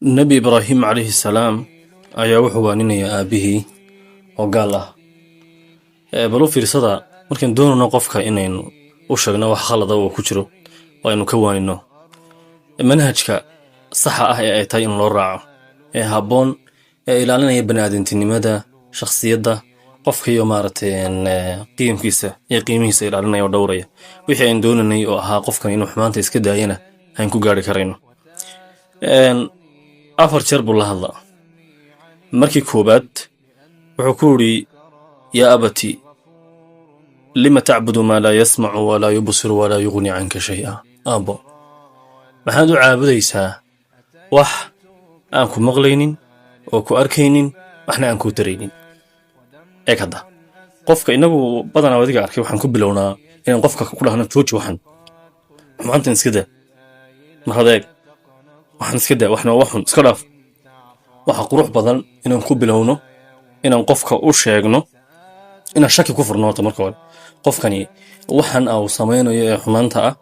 Nabi Ibraahim calayhi salaam ayaa wuxuu waaninaya aabihii oo gaal ah. Bal u fiirsada markaan doonayno qofka inaynu u sheegno wax khalad ah oo ku jiro oo aynu ka waanino manhajka saxa ah ee ay tahay in loo raaco ee habboon ee ilaalinaya bani'aadantinimada shakhsiyadda qofka iyo qiimkiisa iyo qiimihiisa ilaalinaya oo dhowraya wixii aan doonanay oo ahaa qofkan inuu xumaanta iska daayana aan ku gaari karayno. afar jeer buu la hadlaa. markii koobaad wuxuu ku yidhi yaa abati lima tacbudu maa laa yasmacu walaa yubsiru walaa yughni canka shay'a. aabbo maxaad u caabudaysaa wax aan ku maqlaynin oo ku arkaynin waxna aan ku taraynin? eeg hadda qofka inagu badanaa adiga arkay waxaan ku bilownaa inaan qofka ku dhahno jooji waxan xumaantan iska daa mar hadeeg waxaan iska daa waxna waxun iska dhaaf. waxa qurux badan inaan ku bilowno inaan qofka u sheegno inaan shaki ku furno marka hore qofkani waxan uu samaynayo ee xumaanta ah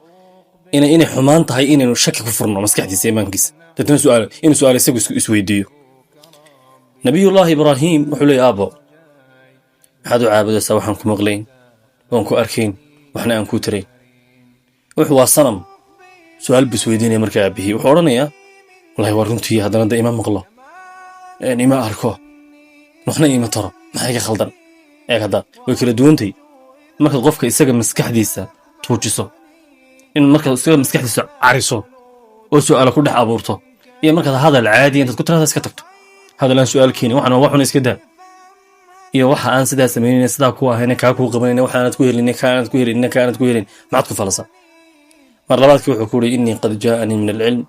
inay xumaan tahay inaynu shaki ku furno maskaxdiisa iimaankiisa dadna su'aal isagu isweydiiyo. nabiyullaahi ibraahim wuxuu leeyahay aabbo maxaad u caabudaysaa waxaan ku maqlayn waan ku arkayn waxna aan ku tarayn? wuxuu waa sanam. su'aal buu isweydiinaya markaa aabihii wuxuu odhanayaa wallaahi waa runtii haddana da ima maqlo ima arko waxna ima taro maxaa iga khaldan? eeg hadda way kala duwantay markaad qofka isaga maskaxdiisa tuujiso in markaad isaga maskaxdiisa cariso oo su'aala ku dhex abuurto iyo markaad hadal caadi intaad ku tiraada iska tagto hadal aan su'aal keenin waxuna iska daa iyo waxa aan sidaa samaynayna sidaa ku ahayna kaa kuu qabanayna waxaanad ku helinay kaanad ku helin kaanad ku helin maxaad ku falasa? mar labaadkii wuxuu ku yidhi innii qad jaa'anii min alcilm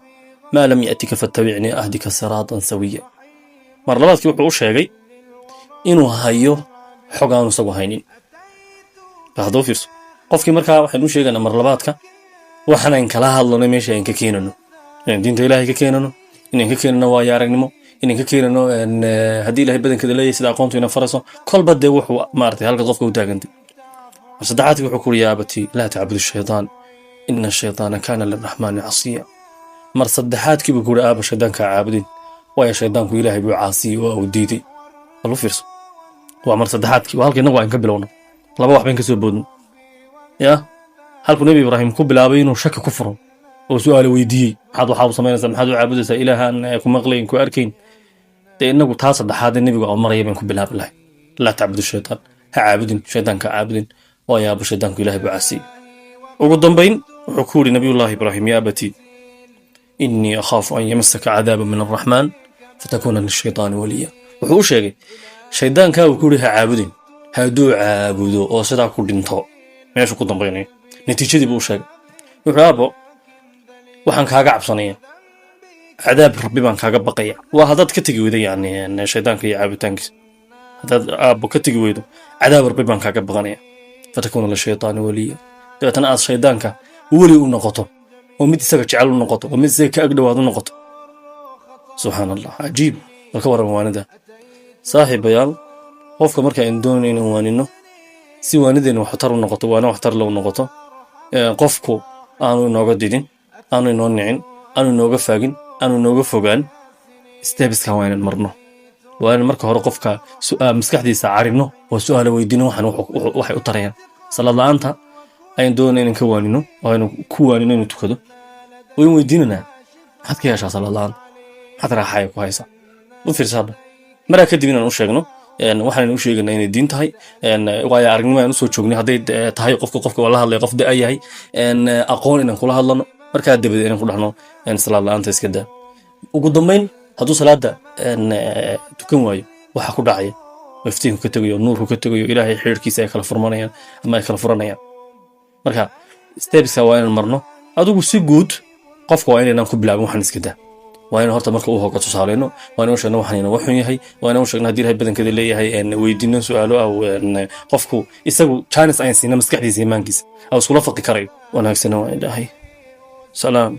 maa lam ya'tika fattabicnii ahdika siraatan sawiya. mar labaadkii wuxuu u sheegay inuu hayo xog aanu isagu haynin. haddaba fiirso qofkii markaa waxaynu u sheegaynaa mar labaadka waxaan kala hadlano meesha aan ka keenano inaan diinta ilaahay ka keenano inaan ka keenano waayo aragnimo inaan ka keenano haddii ilaahay badankeeda leeyahay sida aqoontu ina farayso kolba dee wuxuu halka qofka u taagantay. mar saddexaadkii wuxuu ku yidhi yaa abati laa tacbudu shaytaan ina ashaytaana kaana liraxmaani casiya. mar saddexaadkii buu ku yidhi aaba shaydaanka caabudin waayo shaydaanku ilaahay buu caasiyey oo uu diiday. bal u fiirso waa mar saddexaadkii waa halka innagu aan ka bilowno laba wax bayn ka soo boodno yaa halkuu nebi ibraahim ku bilaabay inuu shaki ku furo oo su'aalo weydiiyey maxaad waxaa u samaynaysaa maxaad u caabudaysaa ilaahaan ku maqlayn ku arkayn dee innagu taa saddexaad nebigu oo maraya bayn ku bilaabi lahay laa tacbudu shaytaan ha caabudin shaydaanka caabudin waayo aaba shaydaanku ilaahay buu caasiyey. ugu dambayn wuxuu ku yidhi nabiyullaahi ibraahim yaa abati innii akhaafu an yamassaka cadaaba min arraxmaan fatakuuna lishaytaani waliya. wuxuu u sheegay shaydaankaa uu ku yidhi ha caabudin hadduu caabudo oo sidaa ku dhinto meeshu ku dambaynayo natiijadii buu u sheegay. wuxuu aabbo waxaan kaaga cabsanaya cadaab rabbi baan kaaga baqaya waa haddaad ka tegi weydo shaydaanka iyo caabitaankiisa haddaad aabbo ka tegi weydo cadaab rabbi baan kaaga baqanaya fatakuuna lishaytaani waliya. dabeetana aad shaydaanka weli u noqoto oo mid isaga jecel u noqoto oo mid isaga ka agdhowaad u noqoto. subxaan allah cajiib. bal ka warran waanida saaxiibayaal qofka marka aynu doonayno inaan waanino si waanideena waxtar u noqoto waana waxtar loo noqoto qofku aanu inooga didin aanu inoo nicin aanu inooga faagin aanu inooga fogaan stebiska waa inaan marno waa inaan marka hore qofka maskaxdiisa carino oo su'aala weydiino waxay u tarayaan. salaad la'aanta ayaan doonayna inaan ka waanino oo aynu ku waanino inuu tukado wayn weydiinanaa maxaad ka yeeshaa salaad la'aan maxaad raaxaya ku haysaa? u fiirsaadha maraa kadib inaan u sheegno waxaan u sheegaynaa inay diin tahay waayo aragnimo aan usoo joognay hadday tahay qofka waa la hadlay qof da yahay aqoon inaan kula hadlano markaa dabadeed inaan ku dhahno salaad la'aanta iska daa. ugu dambayn hadduu salaada tukan waayo waxa ku dhacaya iftiinku ka tegayo nuurku ka tegayo ilaahay xiriirkiisa ay kala furmanayaan ama ay kala furanayaan. marka stebiska waa inaan marno adigu si guud qofka waa inaynaan ku bilaabin waxaan iska daa waa in horta marka uu hooga tusaaleyno waa inuu sheegno waxaan wax xun yahay waa inuu sheegno haddii ilaahay badankeeda leeyahay weydiino su'aalo ah qofku isagu chance ayaan siina maskaxdiisa iimaankiisa aw iskula faqi karayo wanaagsan waa ilaahay salaam.